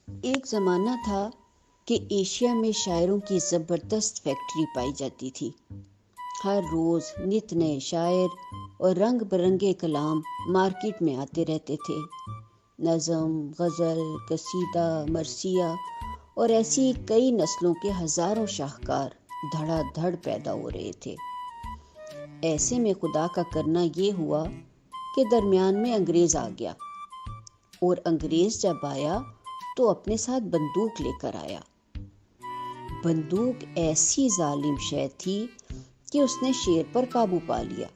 ایک زمانہ تھا کہ ایشیا میں شاعروں کی زبردست فیکٹری پائی جاتی تھی۔ ہر روز نت نئے شاعر اور رنگ برنگے کلام مارکیٹ میں آتے رہتے تھے۔ نظم، غزل، قصیدہ، مرثیہ اور ایسی کئی نسلوں کے ہزاروں شاہکار دھڑا دھڑ پیدا ہو رہے تھے۔ ایسے میں خدا کا کرنا یہ ہوا کہ درمیان میں انگریز آ گیا، اور انگریز جب آیا تو اپنے ساتھ بندوق لے کر آیا۔ بندوق ایسی ظالم شے تھی کہ اس نے شیر پر قابو پا لیا۔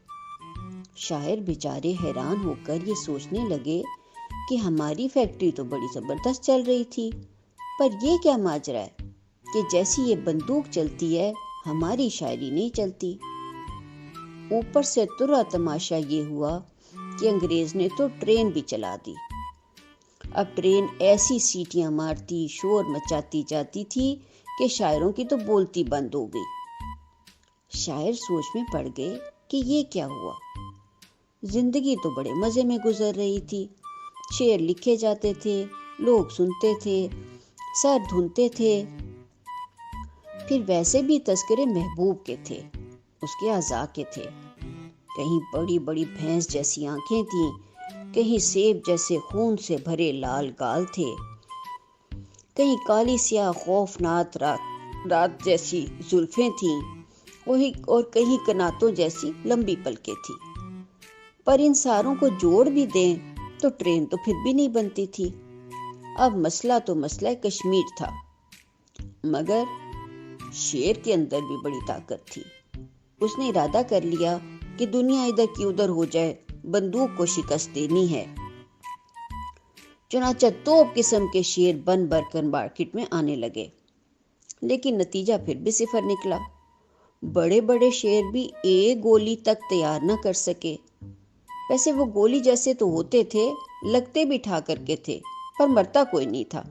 شاعر بیچارے حیران ہو کر یہ سوچنے لگے کہ ہماری فیکٹری تو بڑی زبردست چل رہی تھی، پر یہ کیا ماجرا ہے کہ جیسی یہ بندوق چلتی ہے ہماری شاعری نہیں چلتی۔ اوپر سے ترا تماشا یہ ہوا کہ انگریز نے تو ٹرین بھی چلا دی۔ اب ٹرین ایسی سیٹیاں مارتی، شور مچاتی جاتی تھی کہ شاعروں کی تو بولتی بند ہو گئی۔ شاعر سوچ میں پڑ گئے کہ یہ کیا ہوا۔ زندگی تو بڑے مزے میں گزر رہی تھی، شعر لکھے جاتے تھے، لوگ سنتے تھے، سر دھنتے تھے۔ پھر ویسے بھی تذکرے محبوب کے تھے، اس کے اعضاء کے تھے۔ کہیں بڑی بڑی بھینس جیسی آنکھیں تھیں، کہیں سیب جیسے خون سے بھرے لال گال تھے، کہیں کالی سیاہ خوفناک رات جیسی زلفیں تھیں، اور کہیں کناتوں جیسی لمبی پلکیں تھیں۔ پر ان ساروں کو جوڑ بھی دیں تو ٹرین تو پھر بھی نہیں بنتی تھی۔ اب مسئلہ تو مسئلہ کشمیر تھا، مگر شیر کے اندر بھی بڑی طاقت تھی۔ اس نے ارادہ کر لیا کہ دنیا ادھر کی ادھر ہو جائے، بندوق کو شکست دینی ہے۔ چنانچہ توپ قسم کے شیر بن بھر کر مارکیٹ میں آنے لگے، لیکن نتیجہ پھر بھی صفر نکلا۔ بڑے بڑے شیر بھی ایک گولی تک تیار نہ کر سکے۔ ویسے وہ گولی جیسے تو ہوتے تھے، لگتے بھی ٹھا کر کے تھے، پر مرتا کوئی نہیں تھا،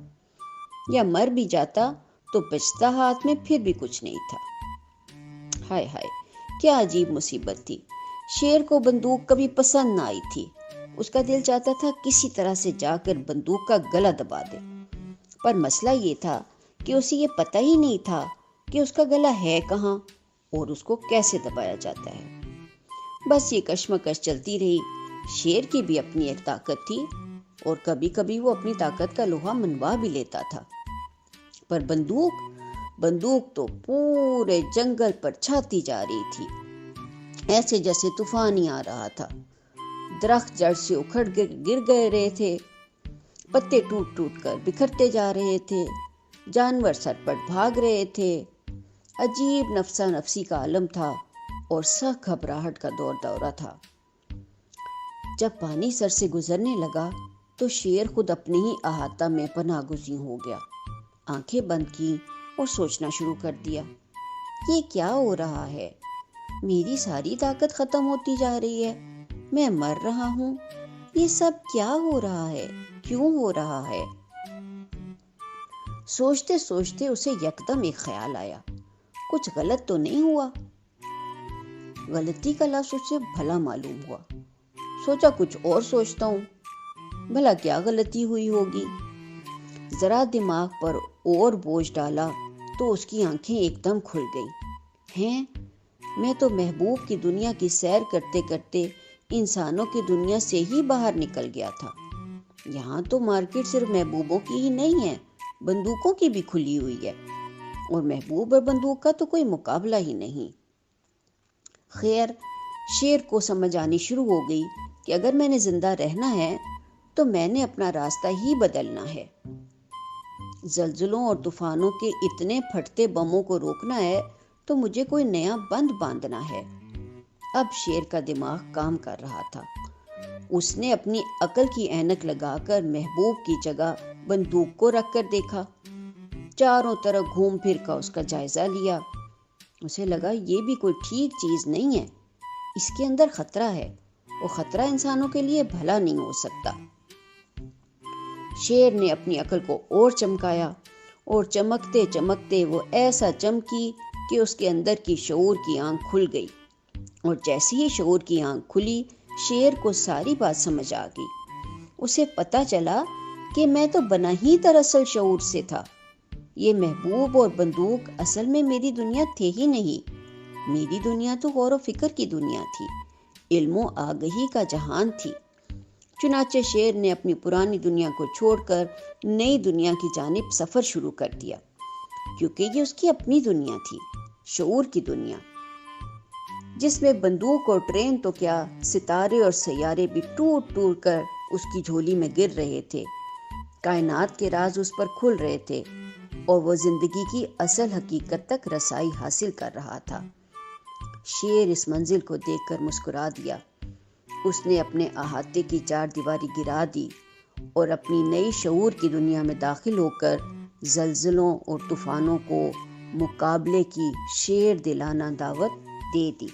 یا مر بھی جاتا تو بچتا ہاتھ میں پھر بھی کچھ نہیں تھا۔ ہائے ہائے، کیا عجیب مصیبت تھی۔ شیر کو بندوق کبھی پسند نہ آئی تھی۔ اس کا دل چاہتا تھا کسی طرح سے جا کر بندوق کا گلا دبا دے، پر مسئلہ یہ تھا کہ اسے یہ پتہ ہی نہیں تھا کہ اس کا گلا ہے کہاں اور اس کو کیسے دبایا جاتا ہے۔ بس یہ کشمکش چلتی رہی۔ شیر کی بھی اپنی ایک طاقت تھی، اور کبھی کبھی وہ اپنی طاقت کا لوہا منوا بھی لیتا تھا، پر بندوق تو پورے جنگل پر چھاتی جا رہی تھی، ایسے جیسے طوفان ہی آ رہا تھا۔ درخت جڑ سے اکھڑ گر گئے رہے تھے، پتے ٹوٹ ٹوٹ کر بکھرتے جا رہے تھے، جانور سرپٹ بھاگ رہے تھے۔ عجیب نفسا نفسی کا عالم تھا، اور سخت گھبراہٹ کا دور دورہ تھا۔ جب پانی سر سے گزرنے لگا تو شیر خود اپنے ہی احاطہ میں پناہ گزین ہو گیا۔ آنکھیں بند کی اور سوچنا شروع کر دیا، یہ کیا ہو رہا ہے؟ میری ساری طاقت ختم ہوتی جا رہی ہے، میں مر رہا ہوں، یہ سب کیا ہو رہا ہے؟ کیوں ہو رہا ہے؟ سوچتے سوچتے اسے یکدم ایک خیال آیا، کچھ غلط تو نہیں ہوا؟ غلطی کا لفظ اسے بھلا معلوم ہوا۔ سوچا کچھ اور سوچتا ہوں، بھلا کیا غلطی ہوئی ہوگی؟ ذرا دماغ پر اور بوجھ ڈالا تو اس کی آنکھیں ایک دم کھل گئیں۔ میں تو محبوب کی دنیا کی سیر کرتے کرتے انسانوں کی دنیا سے ہی باہر نکل گیا تھا۔ یہاں تو مارکیٹ صرف محبوبوں کی ہی نہیں ہے، بندوقوں کی بھی کھلی ہوئی ہے، اور محبوب اور بندوق کا تو کوئی مقابلہ ہی نہیں۔ خیر، شیر کو سمجھ آنی شروع ہو گئی کہ اگر میں نے زندہ رہنا ہے تو میں نے اپنا راستہ ہی بدلنا ہے۔ زلزلوں اور طوفانوں کے اتنے پھٹتے بموں کو روکنا ہے تو مجھے کوئی نیا بند باندھنا ہے۔ اب شیر کا دماغ کام کر رہا تھا۔ اس نے اپنی عقل کی اینک لگا کر محبوب کی جگہ بندوق کو رکھ کر دیکھا، چاروں طرف گھوم پھر کر اس کا جائزہ لیا۔ اسے لگا یہ بھی کوئی ٹھیک چیز نہیں ہے، اس کے اندر خطرہ ہے، وہ خطرہ انسانوں کے لیے بھلا نہیں ہو سکتا۔ شیر نے اپنی عقل کو اور چمکایا، اور چمکتے چمکتے وہ ایسا چمکی کہ اس کے اندر کی شعور کی آنکھ کھل گئی، اور جیسے ہی شعور کی آنکھ کھلی، شیر کو ساری بات سمجھ آ گئی۔ اسے پتہ چلا کہ میں تو بنا ہی دراصل شعور سے تھا۔ یہ محبوب اور بندوق اصل میں میری دنیا تھے ہی نہیں۔ میری دنیا تو غور و فکر کی دنیا تھی، علم و آگہی کا جہان تھی۔ چنانچہ شیر نے اپنی پرانی دنیا کو چھوڑ کر نئی دنیا کی جانب سفر شروع کر دیا، کیونکہ یہ اس کی اپنی دنیا تھی، شعور کی دنیا، جس میں بندوق اور ٹرین تو کیا، ستارے اور سیارے بھی ٹوٹ ٹوٹ کر اس کی جھولی میں گر رہے تھے۔ کائنات کے راز اس پر کھل رہے تھے اور وہ زندگی کی اصل حقیقت تک رسائی حاصل کر رہا تھا۔ شیر اس منزل کو دیکھ کر مسکرا دیا۔ اس نے اپنے احاطے کی چار دیواری گرا دی اور اپنی نئی شعور کی دنیا میں داخل ہو کر زلزلوں اور طوفانوں کو مقابلے کی شیر دلانہ دعوت دے دی۔